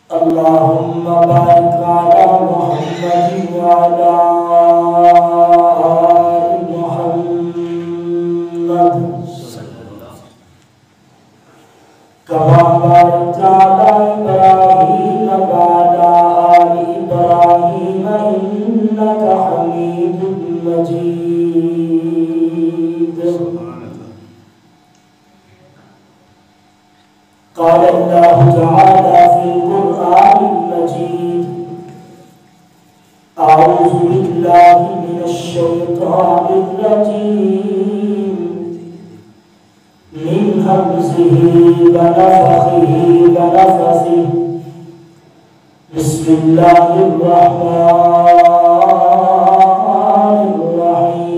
اللهم بارك على محمد وعلى آل محمد كما باركت على إبراهيم وعلى آل إبراهيم إنك حميد مجيد. قال الله تعالى في القرآن المجيد: أعوذ بالله من الشيطان الرجيم من همزه ونفخه ونفثه. بسم الله الرحمن الرحيم.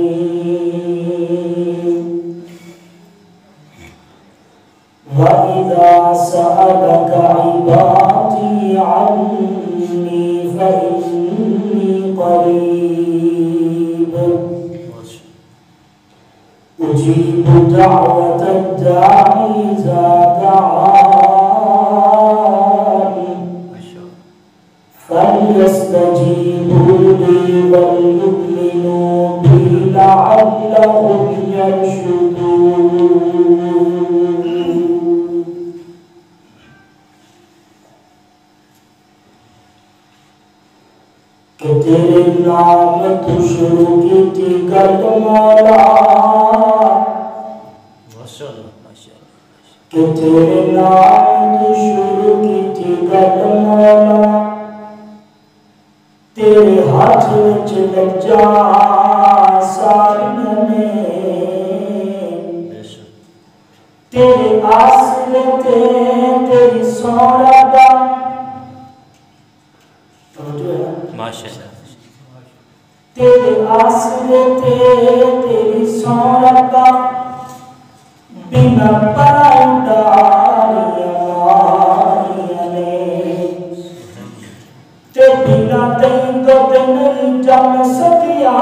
وإذا سألك عبادي عني فإني قريب أجيب دعوة الداعي إذا دعان فليستجيبوا لي وليؤمنوا بي لعلهم يرشدون. کہ تیرے نام تو شروع کی تھی گل مولا، کہ تیرے نام تو شروع کی تھی گل مولا، تیرے ہاتھ وچ لگ جا ساریاں نے، تیرے آسرے تے تیری سونا دا تیرے آسرے تے تیری سونتا بنا پائے ڈالیاں ماریاں نے، تے بنا دیں تو نہیں جم سکیا،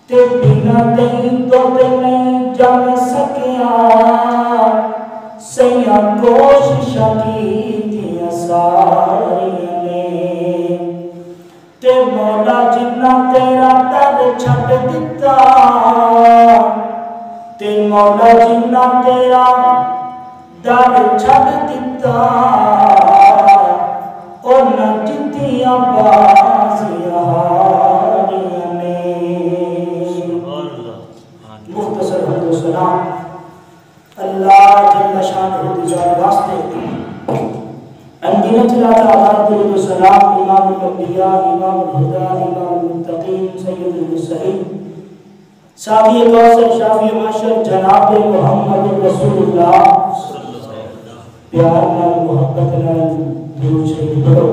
تے بنا دیں تو نہیں جم سکیا، سیاں کوششاں کیتیاں ساریاں تے مولا جنہ تیرا در چھٹ دیتا، تے مولا جنہ تیرا در چھٹ دیتا، اور نہ جتیاں بازیاں ہاریاں نے. مختصر حمد و سلام اللہ جل شانہ دی ذات واسطے. انگینت لا تعالیٰ درود و سلام امام الانبیاء امام الہدا امام المتقین سید المرسلین ساقی کوثر شافی معاشر جناب محمد رسول اللہ پیار نال محبت نال درود شریف پڑھو.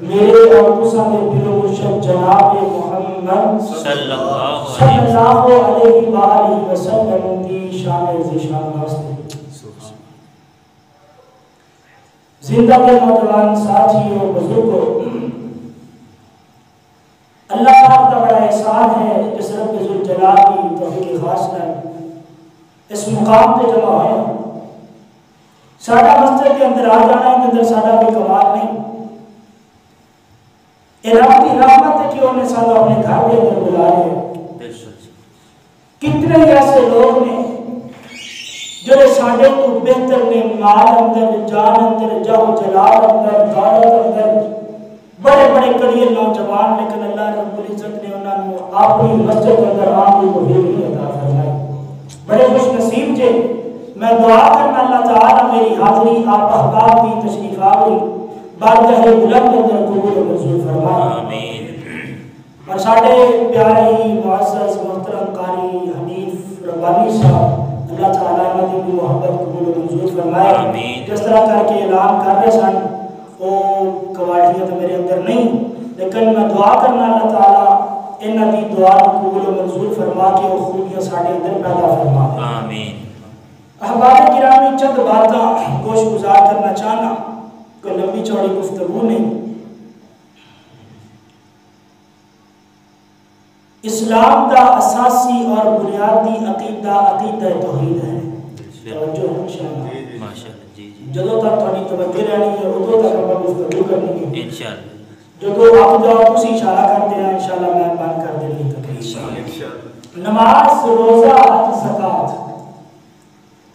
میرے اور تساں دے دل و مرشد جناب محمد صلی اللہ علیہ وآلہ وسلم دی شان ذیشان واسطے. زندہ کے نوجوان ساتھیوں بزرگوں، اللہ پاک کا بڑا احسان ہے جس رب ذوالجلال کی توفیق خاص ہے اس مقام پہ جمع ہوئے. ساڈا مسجد کے اندر آ جانا ہے، اندر ساڈا کوئی کمال نہیں. یہ رب کی رحمت ہے کہ انہوں نے ساتھ اپنے گھر کے اندر بلائے ہیں. کتنے ایسے لوگ نے جو ساڑھے تو بہتر نے مال اندر، جان اندر، جاؤ جلال اندر، دولت اندر، بڑے بڑے کڑیے نوجوان، لیکن اللہ رب العزت نے انہوں نے اپنی مسجد اندر آنے کو بھی نہیں عطا فرمائی. بڑے خوش نصیب جے. میں دعا کرنا اللہ تعالیٰ میری حاضری آپ احباب کی تشریف آوری بارگاہ بلند اندر قبول و منظور فرمائے. آمین. اور ساڑھے پیارے معزز محترم قاری حنیف ربانی صاحب اللہ تعالیٰ نے بھی محبت قبول و منظور فرمائے. جس طرح کر کے اعلان کر رہے سن وہ قوالیاں تو میرے اندر نہیں، لیکن میں دعا کرنا اللہ تعالیٰ انہاں دی دعا قبول و منظور فرما کے وہ خوبیاں ساڑھے اندر پیدا فرما. آمین. احباب گرامی چند باتاں گوش گزار کرنا چاہنا، کوئی لمبی چوڑی گفتگو نہیں. اسلام اسلام کا اساسی اور بنیادی عقیدہ عقیدہ توحید ہے. توجہ انشاءاللہ جدوں تک تھوڑی توجہ رہنی ہے ادوں تک ہم گفتگو کرنی ہے انشاءاللہ. جدوں آپ جاؤ تسی اشارہ کرتے ہیں انشاءاللہ میں بند کر دیں گی تقریر. نماز روزہ حج زکات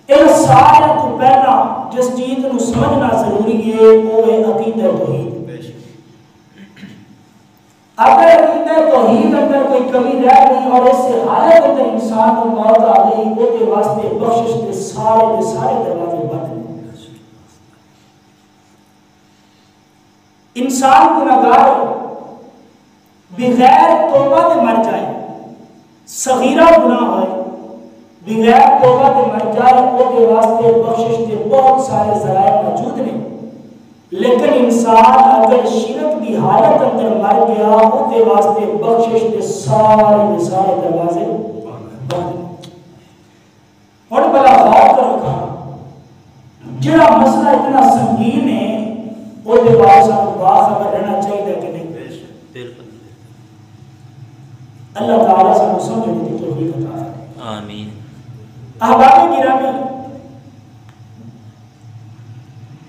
ان سارے تو پہلا جس چیز کو سمجھنا ضروری ہے وہ ہے عقیدہ توحید. اگر عقیدہ توحید اندر کوئی کمی رہ گئی اور اس سے حالت اندر انسان کو موت آ گئی وہ کے واسطے بخشش کے سارے دروازے بند ہیں. انسان گناہگار بغیر توبہ کے مر جائے صغیرہ گناہ ہوئے بغیر توبہ کے مر جائے وہ کے واسطے بخشش کے بہت سارے ذرائع موجود ہیں. لیکن انسان اگر شرک کی حالت اندر مر گیا وہ کے واسطے بخشش کے سارے دروازے بند ہیں. اور بلا غور کرو کھا جڑا مسئلہ اتنا سنگین ہے وہ کے بارے ساتھ باخبر رہنا چاہیے کہ نہیں. اللہ تعالیٰ سے سمجھنے کی توفیق عطا فرمائے آمین. احباب گرامی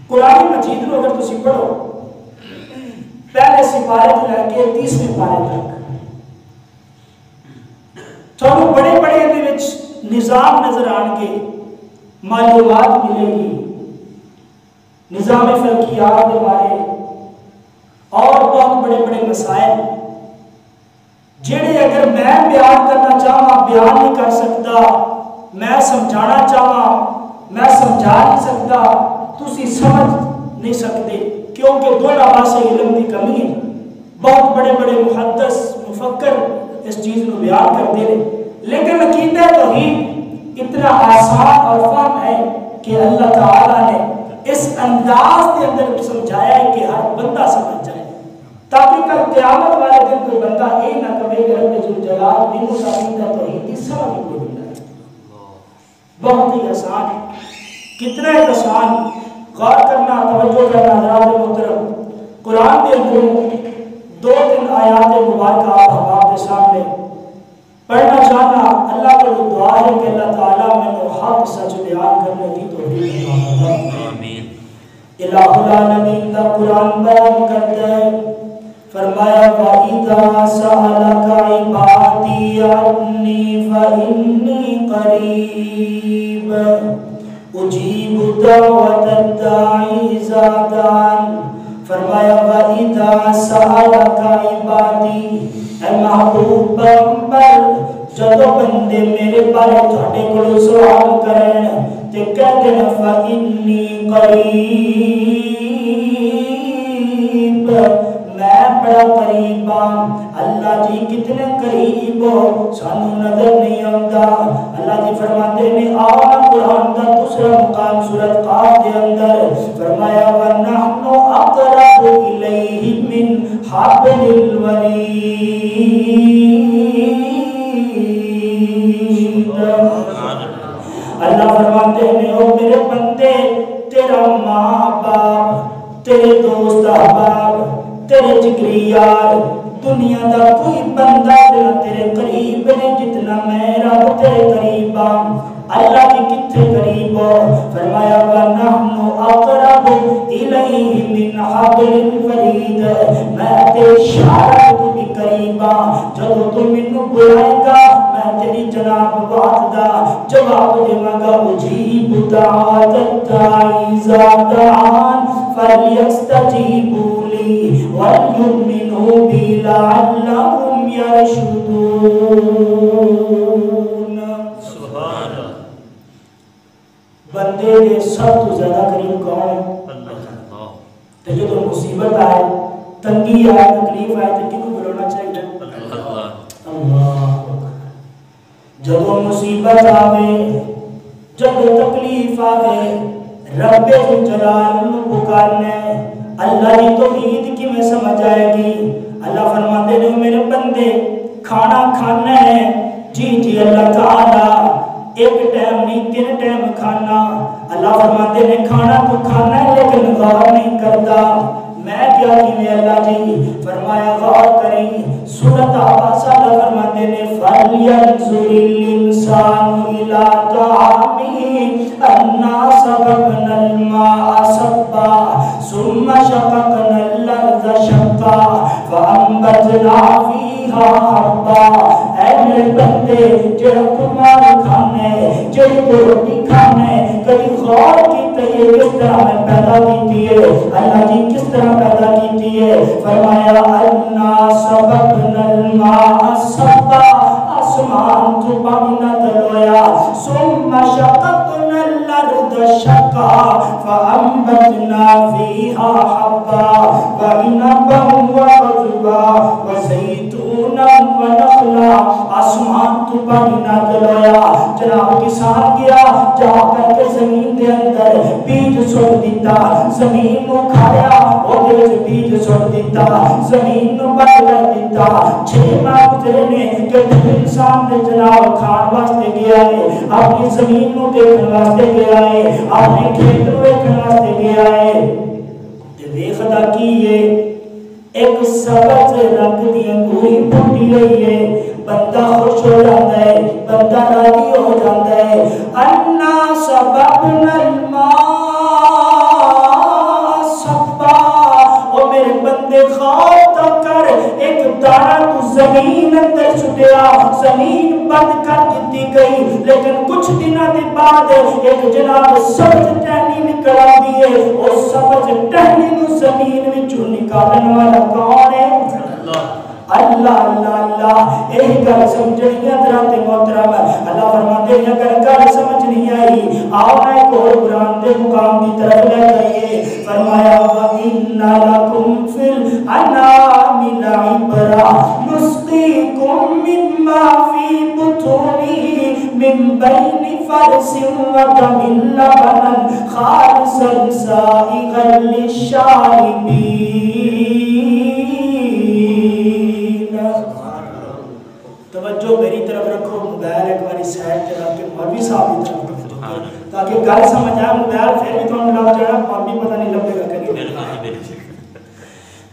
قرآن مجید کو اگر تسی پڑھو پہلے سپارے سے لے کے 30ویں پارے تک تھوڑے بڑے بڑے دے وچ نظام نظر آن کے معلومات ملے گی نظام فلکیات کے بارے اور بہت بڑے بڑے مسائل جڑے اگر میں بیان کرنا چاہاں بیان نہیں کر سکتا میں سمجھانا چاہاں میں سمجھا نہیں سکتا تسی سمجھ نہیں سکتے کیونکہ دو لحاظ سے علم کی کمی ہے. بہت بڑے بڑے محدث مفکر اس چیز کو بیان کرتے ہیں لیکن عقیدہ توحید اتنا آسان اور فہم ہے کہ اللہ تعالیٰ نے اس انداز کے اندر سمجھایا ہے کہ ہر بندہ سمجھ جائے تاکہ کل قیامت والے دن کوئی بندہ یہ نہ کہے کہ رب ذوالجلال مینوں عقیدہ توحید کی سمجھ کوئی نہیں آئی. بہت ہی آسان ہے. کتنا ایک آسان غور کرنا توجہ کرنا حضرات محترم قرآن کے اندر 2-3 آیات مبارکہ آپ احباب کے سامنے پڑھنا چاہنا. اللہ کو دعا ہے کہ اللہ تعالیٰ میں حق سچ بیان کرنے کی توفیق عطا فرمائے آمین. الہ العالمین کا قرآن بیان کرتا ہے فرمایا وَإِذَا سَأَلَكَ عِبَادِي عَنِّي فَإِنِّي قَرِيبٌ اجیب دعوت الداعی اذا دعان. فرمایا وَإِذَا سَأَلَكَ عِبَادِي اے محبوب پیغمبر جدو بندے میرے بارے تھوڑے کو سوال کریں تے کہہ دینا فَإِنِّي قَرِيبٌ میں بڑا قریب ہوں. اللہ جی کتنے قریب ہو سانو نظر نہیں آتا. اللہ جی فرماتے ہیں آنا قرآن کا دوسرا مقام سورۃ قاف کے اندر فرمایا وَنَحْنُ أَقْرَبُ إِلَيْهِ مِنْ حَبْلِ الْوَرِيدِ. اللہ فرماتے ہیں او میرے بندے تیرا ماں باپ تیرے دوست احباب تیرے جگری یار دنیا دا کوئی بندہ تیرے قریب ہے جتنا میں رب تیرے قریب ہوں. اللہ کی کتنے قریب ہو فرمایا وَنَحْنُ أَقْرَبُ إِلَيْهِ مِنْ حَبْلِ الْوَرِيدِ. میں تیرے اشارہ کو بھی قریب ہوں. جب تم منو بلائے گا میں تیری جناب بات دا جواب دے مگا اجیب دعوت الداعی اذا دعان فَلْيَسْتَجِيبُوا لِي وَلْيُؤْمِنُوا بِي لَعَلَّهُمْ يَرْشُدُونَ. بندے کے سب تو زیادہ قریب کون ہے؟ اللہ. تو جو تو مصیبت آئے تنگی آئے تکلیف آئے تو کیوں بلانا چاہیے؟ اللہ. جب مصیبت آئے جب تکلیف آئے رب جلال پکارنے اللہ کی توحید کی میں سمجھ آئے گی. اللہ فرماتے ہیں میرے بندے کھانا کھانا ہے جی جی اللہ تعالیٰ ایک ٹائم نہیں 3 ٹائم کھانا. اللہ فرماتے ہیں کھانا تو کھانا ہے لیکن غور نہیں کرتا. میں کیا کیویں اللہ جی؟ فرمایا غور کریں سورۃ عباسہ اللہ فرماتے نے فَلْيَنْظُرِ الْإِنسَانُ إِلَىٰ طَعَامِهِ أَنَّا سَبَقْنَا الْمَاءَ صَبًّا ثُمَّ شَقَقْنَا الْأَرْضَ شَقًّا فَأَنبَتْنَا فِيهَا حَبًّا۔ اے میرے بندے جڑا قربان کھانے جڑی روٹی کھانے کبھی غور کیتے یہ کس طرح میں پیدا کیتی ہے؟ اللہ جی کس طرح پیدا کیتی ہے؟ فرمایا انا سبقنا الماء صبا، آسمان تو پانی نہ دلویا، ثم شققنا الارض شقا فانبتنا فيها حبا وعنبا وقضبا وزيتونا ونخلا، آسمان تو پانی نہ دلویا، جناب کسان گیا جا کر کے زمین دے اندر بیج سوڑ دیتا، زمین نو کھایا وہ دے وچ بیج سوڑ دیتا، زمین نو بند کر دیتا، 6 ماہ گزرے نے کہ انسان دے جناب کھان واسطے گیا ہے، اپنی زمین نو دیکھن واسطے گیا ہے، اپنے کھیت نو دیکھن واسطے گیا ہے، تے ویکھدا کی ہے ایک سبز رنگ دی انگوری پھٹی ہوئی ہے، بندہ خوش ہو جاتا ہے، بندہ راضی ہو جاتا ہے۔ انا سبقنا الماء صبا، او میرے بندے غور تو کر، ایک دانہ تو زمین اندر چھٹیا، زمین بند کر دیتی گئی، لیکن کچھ دنوں کے بعد ایک جناب سبز ٹہنی نکل آتی ہے، اور سبز ٹہنی نو زمین وچوں نکالن والا کون ہے؟ اللہ اللہ اللہ۔ ایک گل سمجھنی حضرات محترم، اللہ فرماتے ہیں اگر گل سمجھ نہیں آئی آؤ میں ایک اور قرآن دے مقام کی طرف لے جائیے، فرمایا وَإِنَّ لَكُمْ فِي الْأَنْعَامِ لَعِبْرَةً نُسْقِيكُم مِّمَّا فِي بُطُونِهِ مِن بَيْنِ فَرْثٍ وَدَمٍ لَبَنًا خَالِصًا سَائِغًا لِلشَّارِبِينَ۔ توجہ میری طرف رکھو، موبائل ایک باری سائڈ تے رکھ کے مولوی صاحب کی طرف رکھو تاکہ گل سمجھ آئے، موبائل پھر بھی تمہیں لگ جائے مولوی پتہ نہیں لگے گا کہیں۔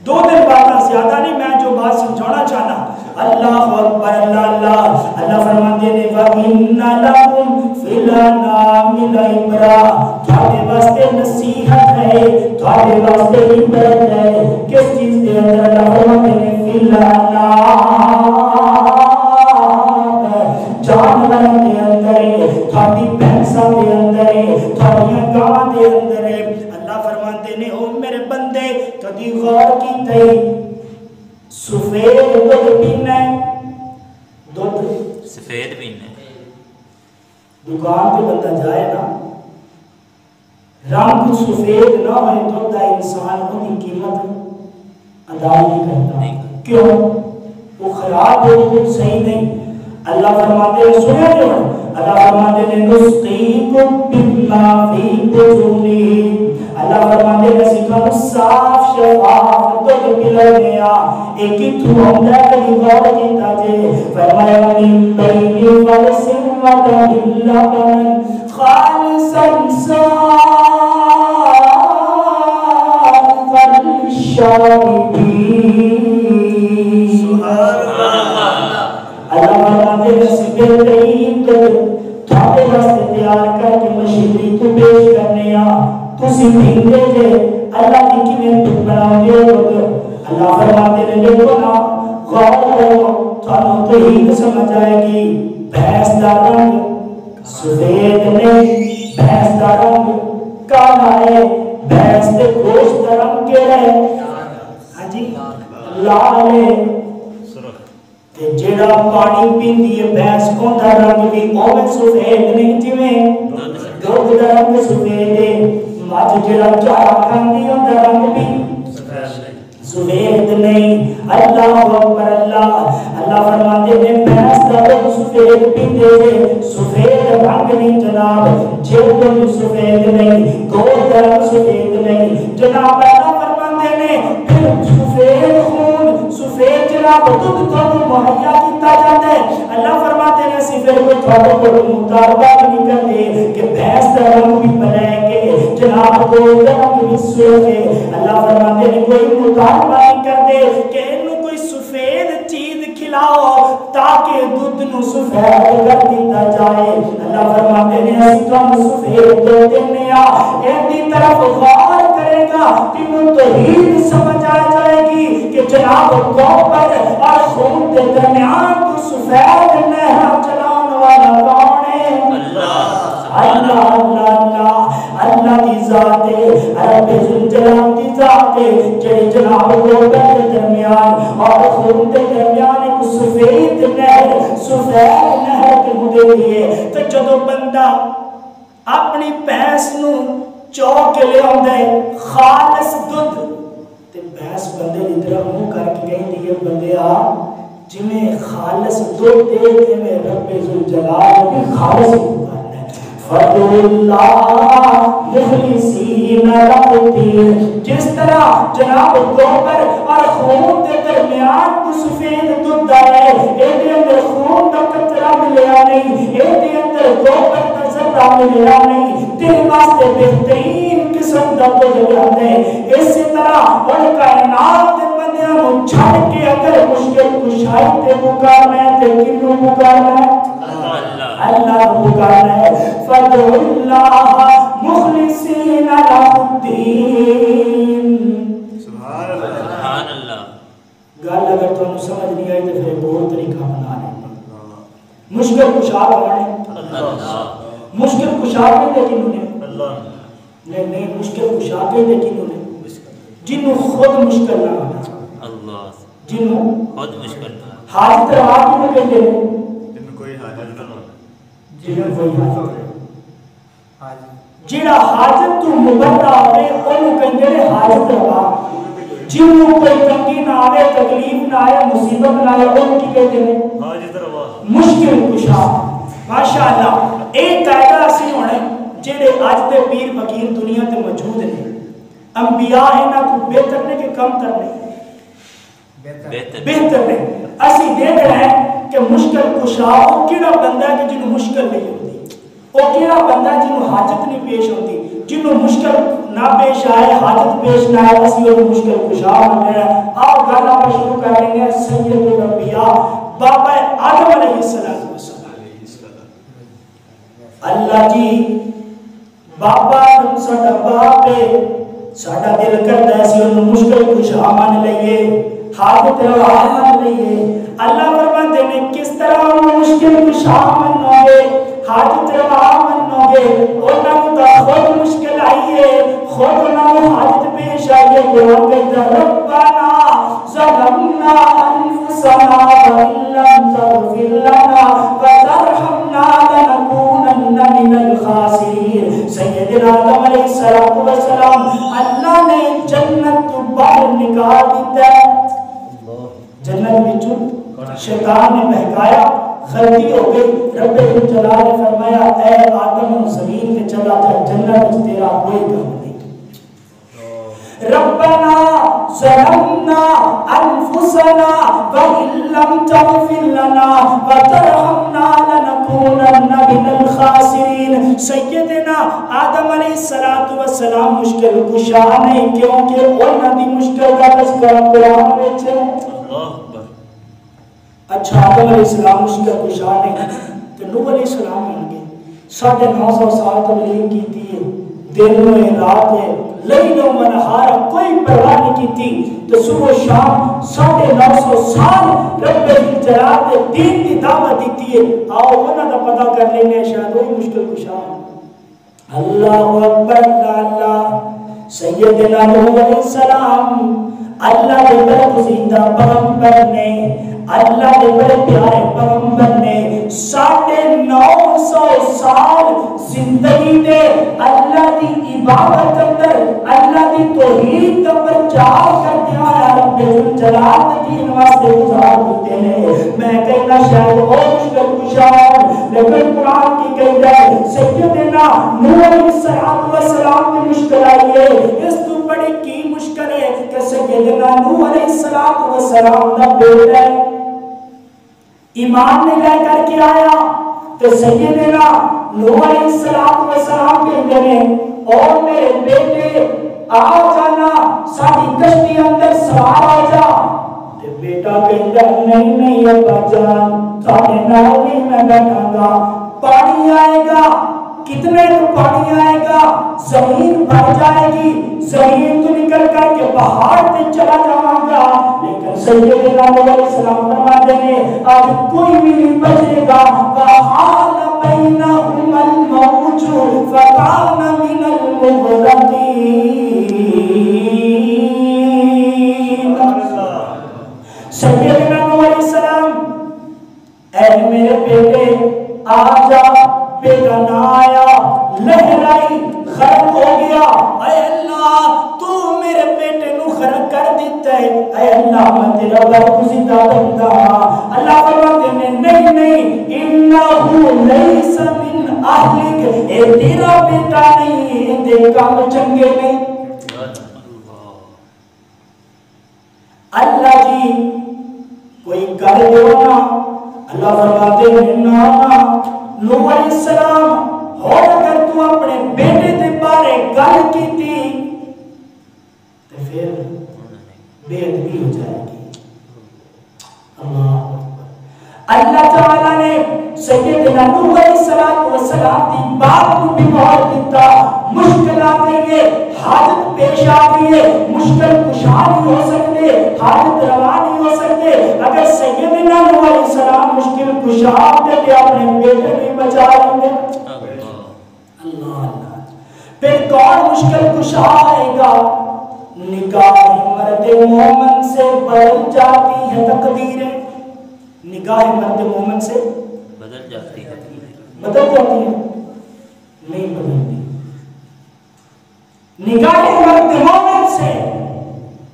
2 دن باتاں زیادہ نہیں، میں جو بات سمجھانا چاہنا، اللہ اکبر اللہ اللہ۔ اللہ فرماتے ہیں وَإِنَّ لَكُمْ فِي الْأَنْعَامِ لَعِبْرَةً، تھوڑے واسطے نصیحت ہے، تھوڑے واسطے عبرت ہے، کس چیز دے اندر؟ اللہ فرماتے ہیں فِي الْأَنْعَامِ، جانور دے اندر ہے، تھوڑی بھینساں دے اندر ہے، تھوڑیاں گاواں دے اندر ہے۔ اللہ فرماتے ہیں او میرے بندے کدی غور کیتے سفید دودھ پینا ہے، دودھ سفید پینا ہے، دکان پہ بندہ جائے نا رنگ سفید نہ ہوئے تو دا انسان کو دی قیمت ادا نہیں کرتا، کیوں؟ وہ خراب ہو تو صحیح نہیں۔ اللہ فرماتے ہیں سنے جو اللہ فرماتے ہیں نسقیکم مما فی بطونہ، اللہ فرماتے ہیں سکھا صاف شفاف دودھ پلانے ایک ہی تو ہمدہ کبھی غور کیتا جے، فرمایا من بین فرس ودم لبن خالصا سائغا للشاربین۔ اللہ فرماتے ہیں سبیل ترین تھوڑے واسطے تیار کر کے مشینری تو پیش کرنے تسی پیندے جے، اللہ کی کیویں تم بنا دے ہو۔ اللہ فرماتے ہیں دیکھو نا غور کرو تھانوں توحید سمجھ آئے گی، بھینس دا رنگ سفید نہیں، بھینس دا رنگ کالا ہے، بھینس دے گوشت دا رنگ کیڑا ہے؟ ہاں جی لال ہے، جیڑا پانی پیندی ہے بھینس اوندا رنگ بھی اوویں سفید نہیں جویں دودھ دا رنگ سفید ہے، مجھ جیڑا چارہ کھاندی اوندا رنگ بھی سفید نہیں۔ اللہ اکبر اللہ۔ اللہ فرماتے ہیں بھینس دا دودھ سفید پیندے جے، سفید رنگ نہیں جناب، جلد بھی سفید نہیں، گوشت دا رنگ سفید نہیں جناب۔ اللہ فرماتے ہیں پھر سفید خون سفید جناب دودھ تھانوں مہیا کیتا جاتا ہے۔ اللہ فرماتے ہیں صفر کو تھانوں کو مطالبہ نہیں کرتے کہ بھینس دا رنگ بھی بلیک ہے جناب، گوشت دا رنگ بھی سرخ ہے۔ اللہ فرماتے ہیں کوئی مطالبہ نہیں کرتے کہ انہوں کوئی سفید چیز کھلاؤ تاکہ دودھ نو سفید کر دیتا جائے. اللہ فرماتے ہیں اس کم سفید دیتے نیا ان دی طرف غور کرے گا کہ وہ توحید سمجھ آ جائے گی کہ جناب کوپر اور خون کے درمیان تو سفید نہر چلاؤن والا کون ہے؟ اللہ اللہ اللہ اللہ کی ذات ہے رب ذوالجلال کی ذات ہے جڑے جناب کوپر کے درمیان اور خون کے درمیان ایک سفید نہر کے مدے لیے. تو جدو بندہ اپنی بھینس نو چوک لے آندا ہے خالص دودھ تے بھینس بندے دی طرف منہ کر کے کہندی ہے بندیا جویں خالص دودھ دے تے میں رب ذوالجلال بھی خالص دودھ کرنا ہے. فَدُعُ اللَّهَ مُخْلِصِينَ لَهُ الدِّينَ جس طرح جناب گوبر اور خون کے درمیان کو سفید دودھ ہے ایدے اندر خون کا قطرہ ملیا نہیں ایدے اندر گوبر کا ذرہ ملیا نہیں تیرے واسطے بہترین قسم کا دودھ ہے. اسی طرح ان کائنات کے بندیاں کو چھڑ کے اگر مشکل کشائی تے پکارنا ہے تے کنوں پکارنا ہے اللہ پکارنا ہے. فَدُعُ اللَّهَ مُخْلِصِينَ لَهُ الدِّينَ. سبحان اللہ. گل اگر تو سمجھ نہیں آئی تو پھر ایک اور طریقہ بنا لیں. مشکل کشا کون ہے؟ مشکل کشا کے کنوں نے نہیں مشکل کشا کے کنوں نے جنہوں خود مشکل نہ ہونا جنہوں خود مشکل حاجت روا کیوں کہتے ہیں جنہوں کوئی حاجت نہ ہونا جیڑا حاجت تو مبرہ ہوئے انہوں کہتے ہیں حاجت روا. جنہوں کوئی تنگی نہ آئے تکلیف نہ آئے مصیبت نہ آئے انہوں کی کہتے ہیں مشکل کشا. ماشاءاللہ ایک قائدہ اسی ہونے جیڑے آج تے پیر فقیر دنیا تے موجود ہیں انبیاء انہاں کو بہتر نے کہ کم کرنے بہتر نے. اسی دیکھ رہے ہیں کہ مشکل کشا وہ کیڑا بندہ ہے کہ جنہوں مشکل نہیں ہوتی وہ کیڑا بندہ ہے جنہوں حاجت نہیں پیش ہوتی جنہوں مشکل نہ پیش آئے حاجت پیش نہ آئے اسی وہ مشکل کشا ہونے ہیں. آپ گانا پر شروع کر رہے ہیں سید الانبیاء بابا آدم علیہ السلام. اللہ جی بابا ساڈا باپ ہے ساڈا دل کرتا ہے اسی انہوں مشکل کشا مان لئیے حاجت روا مان لئیے. اللہ فرماتے ہیں کس طرح انہوں مشکل کشا منو گے حاجت روا منو گے انہوں تو خود مشکل آئیے خود انہوں حاجت پیش آئیے قرآن کہتا ربنا ظلمنا انفسنا وإن لم تغفر لنا وترحمنا لنكونن من الخاسرین. سیدنا آدم علیہ السلام اللہ نے جنت تو باہر نکال دیتا ہے جنت بچوں شیطان نے بہکایا غلطی ہو گئی. رب ذوالجلال نے فرمایا اے آدم زمین پہ چلا جا جنت تیرا کوئی کام نہیں. ربنا ظلمنا انفسنا وإن لم تغفر لنا وترحمنا لنكونن من الخاسرین. سیدنا آدم علیہ السلام مشکل کشا نہیں کیونکہ انہوں نے مشکل کا تذکرہ قرآن میں ہے. اچھا آدم علیہ السلام مشکل کشا نہیں تو نوح علیہ السلام ہوں گے 950 سال تبلیغ کی تھی دن میں رات ہے لیل و نہار کوئی پرواہ نہیں کی تھی تو صبح شام 950 سال رب ذوالجلال نے دین کی دعوت دیتی ہے. آؤ انہوں کا پتہ کر لینے شاید وہی مشکل کشا. اللہ اکبر اللہ. سیدنا نوح علیہ السلام اللہ کے برگزیدہ پیغمبر نے اللہ کے بڑے پیارے پیغمبر نے 950 سال زندگی دے اللہ کی عبادت اندر اللہ کی توحید کا پرچار کرتے آیا رب ذوالجلال دین واسطے گزار دیتے ہیں. میں کہنا شاید اور مشکل کشا لیکن قرآن کی کہتا ہے سیدنا نوح علیہ السلام کی مشکل آئی ہے. اس تو بڑی کی مشکل ہے کہ سیدنا نوح علیہ السلام کا بیٹا ہے ایمان نے لے کر کے آیا تو سیدنا نوح علیہ السلام کہتے ہیں اور میرے بیٹے آ جانا ساری سوار ہو جا۔ تے بیٹا کہندا نہیں نہیں ابا جان تھوڑے نال نہیں میں بیٹھاں گا، پانی آئے گا، کتنے تو پانی آئے گا، زمین بھر جائے گی، زمین تو نکل کر کے پہاڑ پہ چلا جاؤں گا، لیکن سیدنا نوح علیہ السلام فرماتے ہیں آج کوئی بھی نہیں بچے گا، وَحَالَ بَيْنَهُمَا الْمَوْجُ فَكَانَ مِنَ الْمُغْرَقِينَ۔ سیدنا نوح علیہ السلام اے میرے بیٹے آ جا، بیٹا نہ آیا، لہر آئی، غرق ہو گیا، اے اللہ تو میرے بیٹے نو غرق کر دیتا ہے، اے اللہ میں تیرا برگزیدہ بندہ ہاں۔ اللہ فرماتے ہیں نہیں نہیں انہو لیس من اہلک، اے تیرا بیٹا نہیں، تیرے کام چنگے نہیں۔ اللہ جی کوئی کر دو نا، اللہ فرماتے ہیں نا نوح علیہ السلام ہو اگر تو اپنے بیٹے دے بارے گل کی تھی تو پھر بے ادبی ہو جائے گی۔ اللہ تعالیٰ نے سیدنا نوح علیہ السلام دی بات کو بھی مہر دیتا، مشکل آ گئی ہے، حاجت پیش آ گئی ہے، مشکل کشا نہیں ہو سکتے، حاجت روا نہیں ہو سکتے، اگر سیدنا نوح علیہ السلام مشکل کشا دیتے اپنے بیٹے بھی بچا لیں گے۔ اللہ پھر کون مشکل کشا آئے گا؟ نگاہ مرد مومن سے بدل جاتی ہے تقدیریں، نگاہ مرد مومن سے بدل جاتی ہے، بدل جاتی ہے نہیں بدلتی، نگاہ مرد مومن سے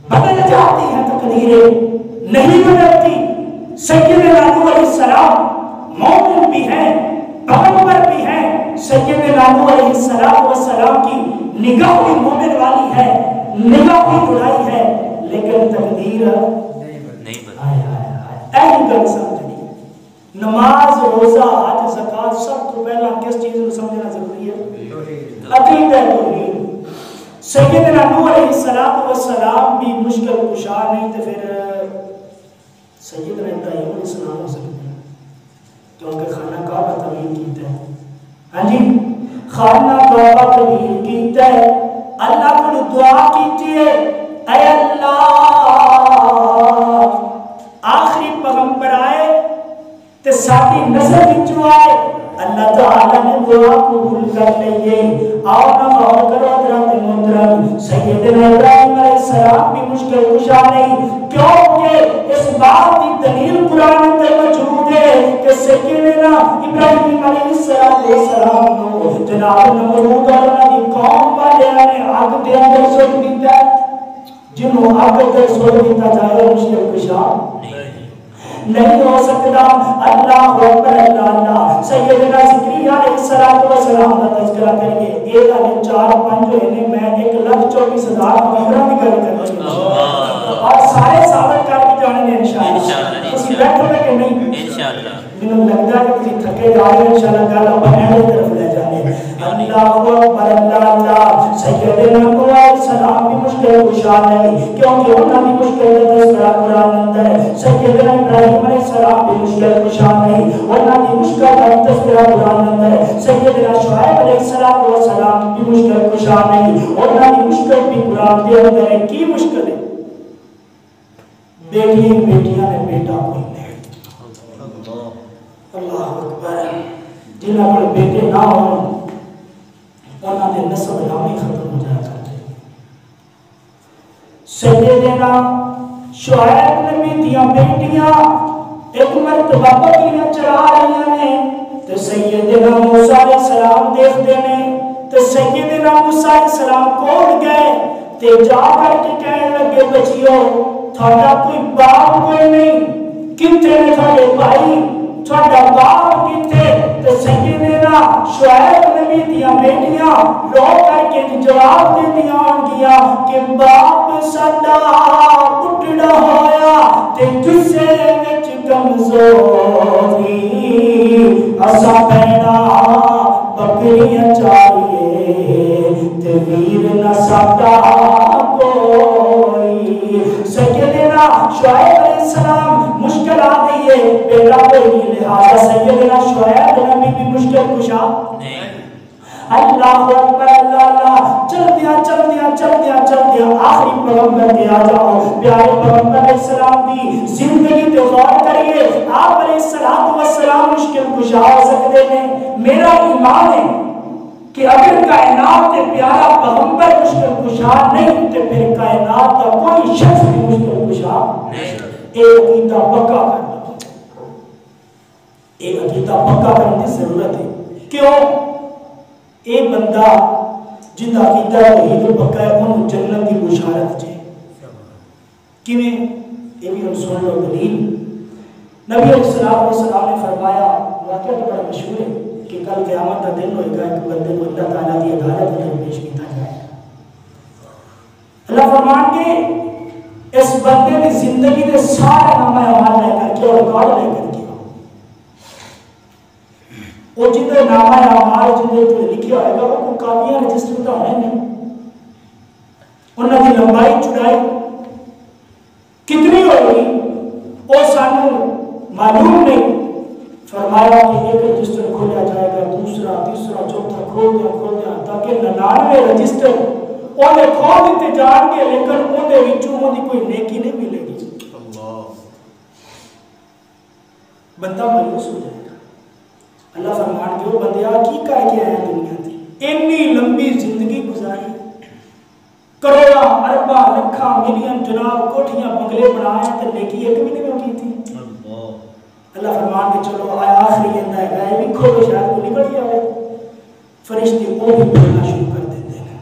بدل جاتی ہے تقدیریں نہیں بدلتی۔ سیدنا نوح علیہ السلام مومن بھی ہیں، پیغمبر بھی ہیں، سیدنا نوح علیہ السلام کی نگاہ بھی مومن والی ہے، نگاہ بھی جڑائی ہے، لیکن تقدیر نہیں بدلتی۔ اہم گل سمجھنی، نماز روزہ حج زکات سب تو پہلا کس چیز کو سمجھنا ضروری ہے؟ عقیدہ توحید۔ سیدنا نوح علیہ السلام بھی مشکل کشا نہیں تو پھر سیدنا ابراہیم علیہ السلام ہو سکتے ہیں، کیونکہ خانہ کعبہ تعمیر کیتا ہے۔ ہاں جی خانہ کعبہ تعمیر کیتا ہے، اللہ کو دعا کیتی ہے اے اللہ آخری پیغمبر آئے تے ساتھی نظر وچوں آئے، اللہ تعالیٰ نے دعا قبول کر لئیے۔ آؤ نہ غور کرو حضرات محترم، سیدنا ابراہیم علیہ السلام بھی مشکل کشا نہیں، کیونکہ اس بات کی دلیل قرآن اندر موجود ہے کہ سیدنا ابراہیم علیہ السلام کو جناب نمرود اور انہاں دی قوم والے نے آگ دے اندر سٹ دیتا ہے، جنہوں آگ دے سٹ دیتا جائے مشکل کشا نہیں ہو سکتا۔ اللہ اکبر اللہ اللہ۔ سیدنا زکریا علیہ السلام کا تذکرہ کریے، ایک علیہ 4-5 ہوئے، میں 1,24,000 محرم کی گل کر رہی ہوں اور سارے ثابت کر کے جانے ہیں انشاءاللہ۔ اس کی بیٹھ ہوئے کہ نہیں انشاءاللہ، میں لگتا ہے کہ کسی تھکے جا رہے ہیں انشاءاللہ گل اپنے اہل طرف لے جانے۔ اللہ اکبر اللہ اللہ۔ سیدنا نوح علیہ السلام بھی مشکل کشا نہیں، کیونکہ انہوں نے مشکل کا تذکرہ قرآن اندر ہے۔ سیدنا ابراہیم علیہ السلام بھی مشکل کشا نہیں، انہوں نے مشکل کا تذکرہ قرآن اندر ہے۔ سیدنا شعیب علیہ السلام بھی مشکل کشا نہیں، انہوں نے مشکل بھی قرآن دے اندر ہے۔ کی مشکل ہے؟ بیٹیاں نے بیٹا کوئی نہیں۔ اللہ اکبر۔ جنہاں پر بیٹے نہ ہوں انہاں نے نسب نامی ختم ہو جایا کرتے۔ سیدنا شعیب نبی دیاں بیٹیاں ایک مرتبہ بکریاں چرا رہی ہیں تو سیدنا موسیٰ علیہ السلام دیکھتے ہیں تو سیدنا موسیٰ علیہ السلام کھول گئے تے جا کر کے کہنے لگے بچیو تھوڑا کوئی باپ کوئی نہیں، کتنے نے تھوڑے بھائی تھوڑا باپ کتنے؟ تو سیدنا شعیب نبی دیاں بیٹیاں رو کر کے جواب دے دیا گیا کہ باپ ساڈا اٹھڑا ہویا تے جسے وچ کمزوری، اسا بہنا بکریاں چاریے تے ویر نہ ساڈا کوئی۔ شعیب علیہ السلام مشکل آ گئی ہے بیٹا کوئی نہیں، لہٰذا سیدنا شعیب نبی بھی مشکل کشا اللہ اکبر اللہ اللہ چل دیا آخری پیغمبر کے آ جاؤ پیارے پیغمبر علیہ السلام کی زندگی پہ غور کریے آپ علیہ السلام مشکل کشا ہو سکتے ہیں۔ میرا ایمان ہے کہ اگر کائنات کے پیارا پیغمبر مشکل کشا نہیں تو پھر کائنات کا کوئی شخص بھی مشکل کشا ایک عقیدہ پکا کرنا، ایک عقیدہ پکا کرنے کی ضرورت ہے۔ کیوں؟ ایک بندہ جن عقیدہ توحید پکا ہے انہوں جنت کی بشارت ہے کیویں یہ بھی ہم سن لو دلیل۔ نبی علیہ السلام نے فرمایا، واقعہ تو بڑا مشہور ہے کہ کل قیامت کا دن ہوئے گا کہ بندے کو اللہ تعالیٰ کی عدالت میں پیش کیا جائے گا۔ اللہ فرمان کے اس بندے کی زندگی کے سارے نامہ اعمال لے کر کے اور ریکارڈ لے کر کے وہ جتنے نامہ اعمال جتنے لکھے ہوئے گا وہ کاپیاں رجسٹر تو ہونے نہیں، انہوں کی لمبائی چوڑائی کتنی ہوگی وہ سانو معلوم نہیں۔ فرمایا کہ ایک رجسٹر کھولیا جائے گا، دوسرا تیسرا چوتھا کھول دیا تاکہ 99 رجسٹر انہیں کھول دیتے جان گے لیکن انہیں وچوں انہیں کوئی نیکی نہیں ملے گی۔ بندہ مایوس ہو جائے گا۔ اللہ فرمان کے وہ بندیا کی کہہ کے آیا دنیا تھی، اتنی لمبی زندگی گزاری، کروڑا اربا لکھا ملین جناب کوٹھیاں بنگلے بنائے تو نیکی ایک بھی نہیں ہوتی تھی۔ اللہ فرمان کے چلو آیا آخری اندہ ہے یہ بھی کھولو شاید کو نکل جائے۔ فرشتے وہ بھی بولنا شروع کر دیتے ہیں،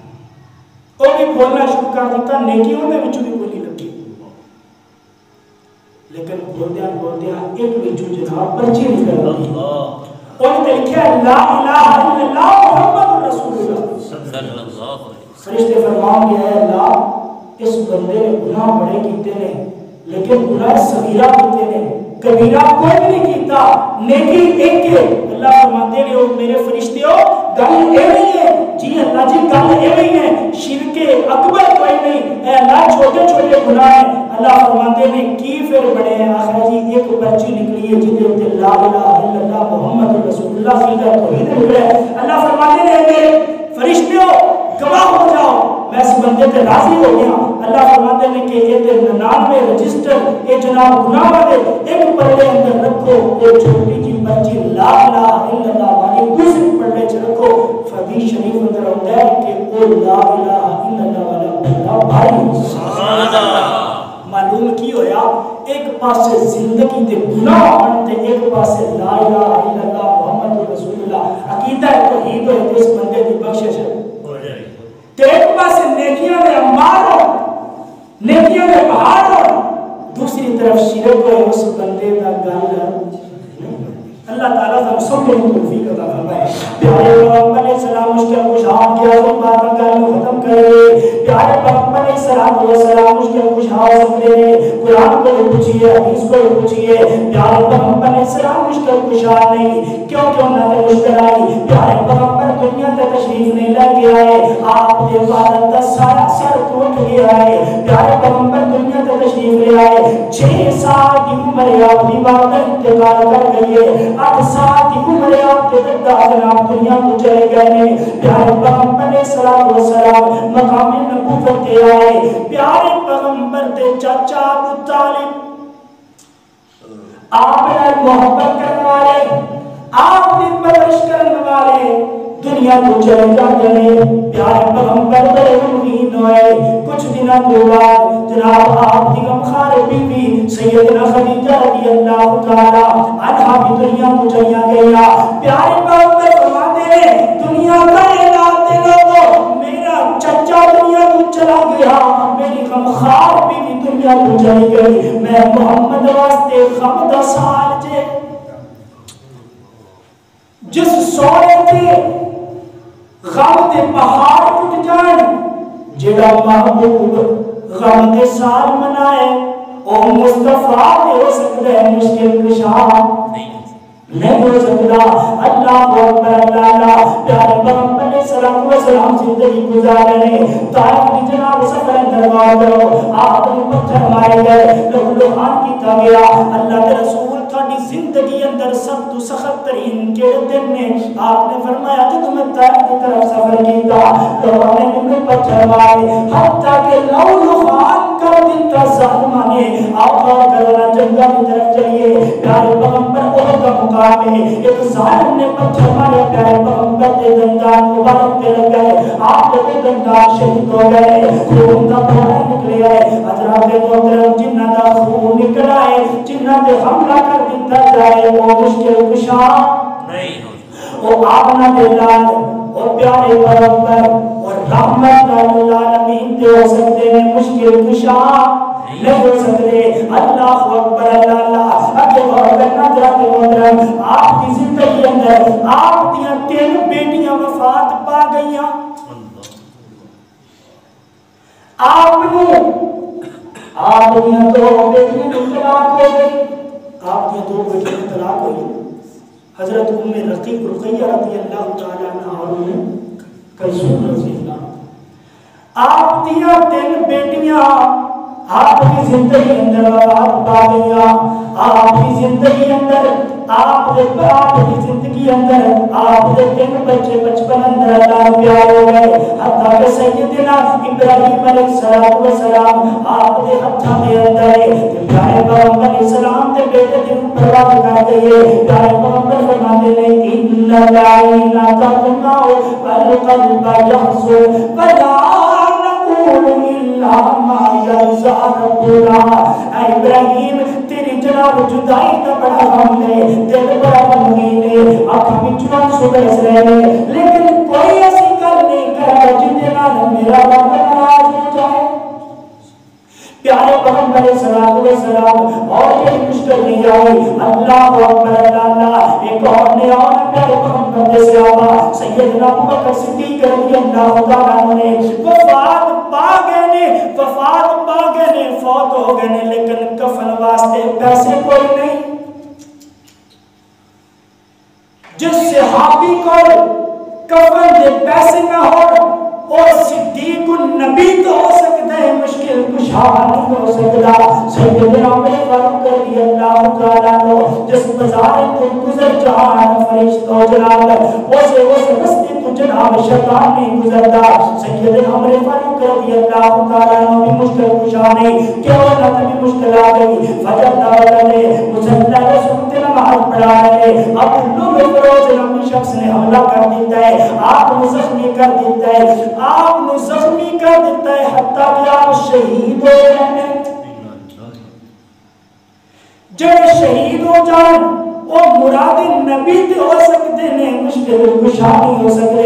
وہ بھی بولنا شروع کر دیتا، نیکیوں میں بھی کوئی نہیں لگی، لیکن بولدیاں ایک بچوں جناب پرچی نکل آتی انہوں نے لکھا لا الہ الا اللہ محمد رسول اللہ۔ فرشتے فرمان کے اے اللہ اس بندے نے گناہ بڑے کیتے نے لیکن گناہ صغیرہ کیتے نے، کبیرہ کوئی بھی نہیں کیتا، نیکی ایک ہے۔ اللہ فرماتے ہیں میرے فرشتیوں گل ایویں ہے، جی اللہ جی گل ایویں ہے، شرک اکبر کوئی نہیں، اے اللہ چھوٹے چھوٹے گناہ ہیں۔ اللہ فرماتے ہیں کی پھر بڑے ہیں؟ آخر جی ایک پرچی نکلی ہے جن کے لا الہ الا اللہ محمد رسول اللہ سیدھا توحید نکلا ہے۔ اللہ فرماتے ہیں میرے فرشتیوں گواہ ہو جاؤ میں اس بندے تے راضی ہو گیا۔ اللہ فرماتے ہیں کہ یہ 99 رجسٹر یہ جناب گناہ والے ایک پلڑے اندر رکھو، ایک چھوٹی جی پرچی لا الہ الا اللہ والی دوسری پلڑے چ رکھو۔ حدیث شریف اندر ہوتا ہے کہ وہ لا الہ الا اللہ والا بندہ بھائی سبحان اللہ معلوم کی ہویا ایک پاسے زندگی دے گناہ بنتے ایک پاسے لا الہ الا اللہ محمد رسول اللہ عقیدہ توحید ہے اس بندے کی بخشش ہو جائے تو ایک پاسے نیکیاں دے انبار ہو نیکیاں دے بہار ہو دوسری طرف شرک ہے اس بندے دا گل اللہ تعالیٰ ہم سب کو توفیق عطا فرمائے۔ پیارے پیغمبر علیہ السلام مشکل کشا کیا وہ بات کا ختم کرے۔ پیارے پیغمبر علیہ السلام مشکل کشا سکتے ہیں، قرآن کو پوچھئے حدیث کو پوچھئے۔ پیارے پیغمبر علیہ السلام مشکل کشا نہیں، کیوں نہ تے مشکل آئی؟ پیارے پیغمبر دنیا تے تشریف نہیں لے کے آئے، آپ دے عبادت دا سارا سر ٹوٹ گیا ہے۔ پیارے پیغمبر دنیا تے تشریف لے آئے، 6 سال کی عمر آپ دی بات انتقال کر گئی ہے، 8 سال کی عمر آپ کے دادا جناب دنیا کو چلے گئے ہیں۔ پیارے پیغمبر علیہ السلام مقام نبوت دے آئے، پیارے پیغمبر دے چاچا ابو طالب آپ نے محبت کرنے والے آپ نے پرورش کرنے والے دنیا کو چلے جاتے ہیں۔ پیارے پیغمبر بڑے غمگین ہوئے، کچھ دنوں کے بعد جناب آپ کی غمخوار بیوی سیدنا خدیجہ رضی اللہ تعالی عنہا بھی دنیا کو چلیا گیا۔ پیارے پیغمبر فرماتے ہیں دنیا کا اعلان دے لوگوں میرا چچا دنیا کو چلا گیا، میری غمخوار بیوی دنیا کو چلی گئی، میں محمد واسطے غم دا سال جے جس سونے تھے غم دے پہاڑ ٹوٹ جان، جڑا محبوب غم دے سال منائے او مصطفیٰ دے ہو سکتا ہے مشکل کشا نہیں ہو سکتا. اللہ اکبر اللہ. پیارے پیغمبر علیہ الصلوۃ والسلام زندگی گزار رہے ہیں. طائف کی جناب سفر دربار کرو آپ نے پتھر مارے گئے, لہو کیتا گیا. اللہ کے رسول تھوڑی زندگی اندر سب تو سخت ترین کے دن میں آپ نے فرمایا جب میں طائف کی طرف سفر کیتا لوگوں نے مجھے پتھر مارے حتیٰ کہ لہو کر دیتا ظالمہ نے. آقا کرنا جنگا کی طرف چلیے. پیارے پیغمبر احد کا مقام ہے. ایک ظالم نے پتھر مارے پیارے پیغمبر کے دندان مبارک پہ لگ گئے. آپ کے دندان شہید ہو گئے. خون کا بہانا نکلے ہے. حضرات محترم جنہ کا خون نکلا ہے جنہ نے حملہ کر دیتا جائے وہ مشکل کشا نہیں ہو. وہ آمنہ بلال اور پیارے پیغمبر اور رحمت للعالمین دے ہو سکتے ہیں مشکل کشا نہیں ہو سکتے. اللہ اکبر اللہ. اگر غور کرنا چاہتے محترم آپ کی زندگی اندر آپ دیا 3 بیٹیاں وفات پا گئیاں. آپ دیا 2 بیٹیاں طلاق ہو گئی. آپ دیا 2 بیٹیاں طلاق ہوئی. حضرت ام رقیق رقیہ رضی اللہ تعالی عنہ اور ام کلثوم رضی اللہ. آپ دیا 3 بیٹیاں آپ کی زندگی اندر وفات پا گئیاں. آپ کی زندگی اندر آپ کی زندگی اندر آپ کے 3 بچے بچپن اندر اللہ پیار ہو گئے. حتیٰ کہ سیدنا ابراہیم علیہ السلام آپ کے ہاتھوں کے اندر پیارے پیغمبر علیہ السلام کے بیٹے کی پرواہ کرتے ہیں. پیارے پیغمبر فرماتے ہیں ان العین تدمع والقلب يحزن ولا نقول الا ما يرضى ربنا. اے ابراہیم تیری جناب جدائی کا بڑا غم ہے, دل بڑا غمگین ہے, آنکھ بچوں سے برس رہے ہیں, لیکن کوئی ایسی کر نہیں کرا جن نال میرا رب ناراض ہو جائے. پیارے پیغمبر علیہ السلام اور یہ مشکل نہیں آئی. اللہ اکبر اللہ. ایک اور نے اور پیارے پیغمبر کے صحابہ سیدنا ابوبکر صدیق رضی اللہ تعالیٰ عنہ نے وفات پا گئے نے فوت ہو گئے نے, لیکن کفن واسطے پیسے کوئی نہیں. جس صحابی کو کفن دے پیسے نہ ہو اور صدیق النبی تو ہو سکتا ہے, مشکل کشا نہیں ہو سکتا. سیدنا عمر فاروق رضی اللہ تعالیٰ عنہ جس بازار کو گزر جہاں فرشتوں جناب اس رستے تو جناب شیطان نہیں گزرتا. سیدنا عمر فاروق رضی اللہ تعالیٰ عنہ بھی مشکل کشا نہیں, کیوں نہ بھی مشکل آ گئی. فجر دعوت نے مسلح رسول نماز پڑھا رہے, اب لوگ فروز نامی شخص نے حملہ کر دیتا ہے, آپ کو زخمی کر دیتا ہے, آپ نے زخمی کر دیتا ہے, حتیٰ کہ آپ شہید ہو جائیں. جب شہید ہو جائیں وہ مراد نبی تے ہو سکتے ہیں, مشکل کشا نہیں ہو سکتے.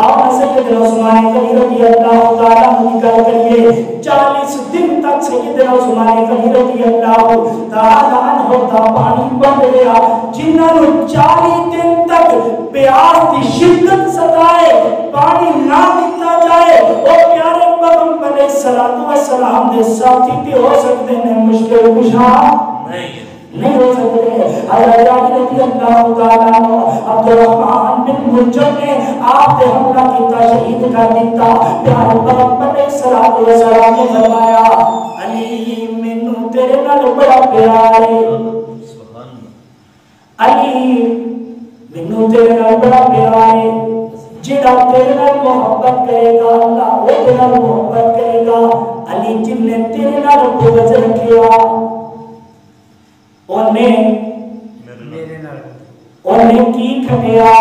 آپ سیدنا عثمان غنی رضی اللہ تعالیٰ عنہ کا کریے 40 دن تک سیدنا عثمان غنی رضی اللہ تعالیٰ عنہ کا پانی بند گیا, جنہوں نے 40 دن تک پیاس کی شدت ستائے, پانی نہ دیتا جائے. اور پیارے پیغمبر علیہ السلام نے ساتھی بھی ہو سکتے ہیں, مشکل کشا نہیں ہو سکتے. حضرت علی رضی اللہ تعالیٰ عنہ عبد الرحمن بن ملجم نے آپ نے حملہ کیتا, شہید کر دیتا. پیارے پیغمبر علیہ السلام نے فرمایا علی مینوں تیرے نال بڑا پیار ہے, علی مینوں تیرے نال بڑا پیار ہے. جڑا تیرے نال محبت کرے گا اللہ وہ تیرے نال محبت کرے گا. علی جن نے تیرے نال بغض رکھیا انہیں کی کھٹیا,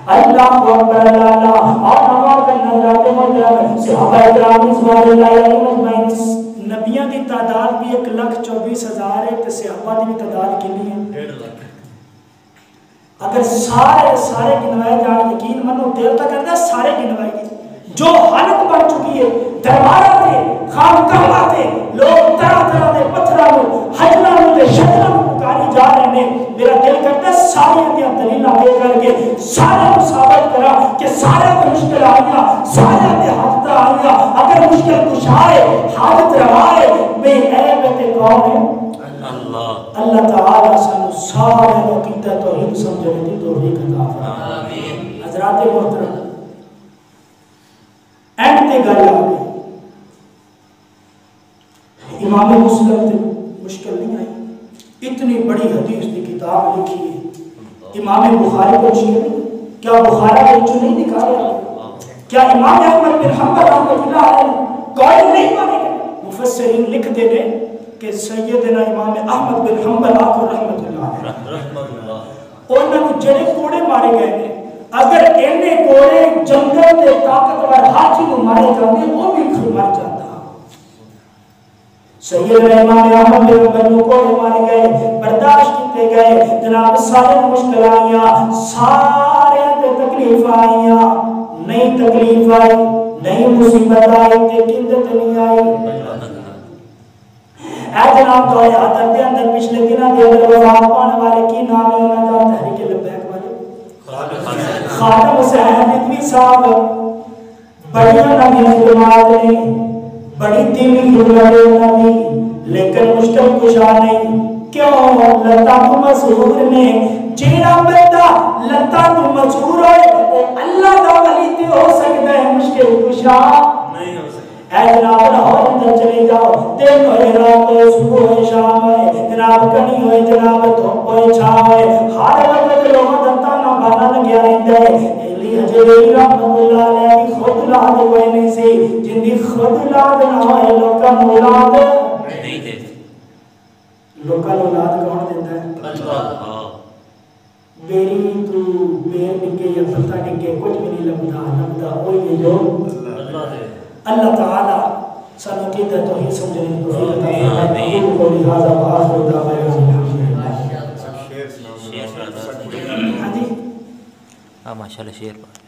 اللہ اکبر اللہ. اور نماز کا نظرات مطلب صحابہ اکرام رضوان اللہ علیہم اجمعین, نبیوں کی تعداد بھی 1,24,000 ہے, تو صحابہ کی تعداد کتنی ہے 1.5 لاکھ. اگر سارے گنوائے جان, یقین منو دل تک کرتا سارے گنوائے گی. جو حالت بن چکی ہے دربارہ دے خانقاہ دے لوگ طرح طرح دے پتھروں حجروں دے شجروں پکاری جا رہے ہیں. میرا دل کرتا ہے ساری دیا دلیلہ دے کر کے سارا کو ثابت کرا کہ سارا کو مشکل آئیا, سارا دے حادثہ آئیا. اگر مشکل کچھ آئے حالت روائے بے عیب تے کون ہے اللہ. اللہ تعالی سانو سارے عقیدہ توحید سمجھنے دی توفیق عطا فرمائے. حضرات محترم اینڈ تے گل آ گئی. امام مسلم تے مشکل نہیں آئی. اتنی بڑی حدیث کی کتاب لکھی ہے. امام بخاری کو مشکل نہیں. کیا بخاری نے جو نہیں نکالا؟ کیا امام احمد بن حنبل رحمۃ اللہ علیہ قائل نہیں مانے گئے؟ مفسرین لکھ دے نے کہ سیدنا امام احمد بن حنبل آخر رحمۃ اللہ علیہ انہوں نے جڑے کوڑے مارے گئے نے. اگر اینے کوڑے جنگل دے طاقتور ہاتھی کو مارے جاندے وہ بھی مر جاتا. سیدنا امام احمد بن حنبل کو مارے گئے, برداشت کیتے گئے. جناب سارے مشکل آئیاں, سارے تے تکلیف آئیاں, نہیں تکلیف آئی, نہیں مصیبت آئی, تے قدرت نہیں آئی. اے جناب تو حضرت دے اندر پچھلے دنوں دے اندر وفات پانے والے کی نام ہے انہاں دا؟ تحریک لبیک والے خادم حسین ندوی صاحب. بڑیاں نبیاں جماعت نے, بڑی دینی خدمت نے, لیکن مشکل کشا نہیں. کیوں؟ لتا تو مسحور نے. جیڑا بندہ لتا تو مسحور ہوئے وہ اللہ دا ولی تے ہو سکتا ہے, مشکل کشا نہیں ہو سکتا. اے جناب لاہور اندر چلے جاؤ, دن ہوئے رات ہوئے صبح ہوئے شام ہوئے, جناب کنی ہوئے جناب دھوپ ہوئے چھاں ہوئے, ہر وقت لوگوں دا تانا بانا لگیا رہتا ہے. حجری رحمت اللہ علیہ کی خود اولاد کوئی نہیں سی, جن دی خود اولاد نہ ہوئے لوکاں اولاد نہیں دے. لوکاں اولاد کون دیندا ہے؟ اللہ. بیری تو بیر نکے یا پتہ نکے کچھ بھی نہیں لبدا وہی ہے جو اللہ دے. اللہ تعالی سانو کیتا توحید سمجھنے کی توفیق عطا فرمائے. آمین. کو لہذا آخر دعوانا الحمدللہ. ہاں جی, ہاں ماشاءاللہ شیر.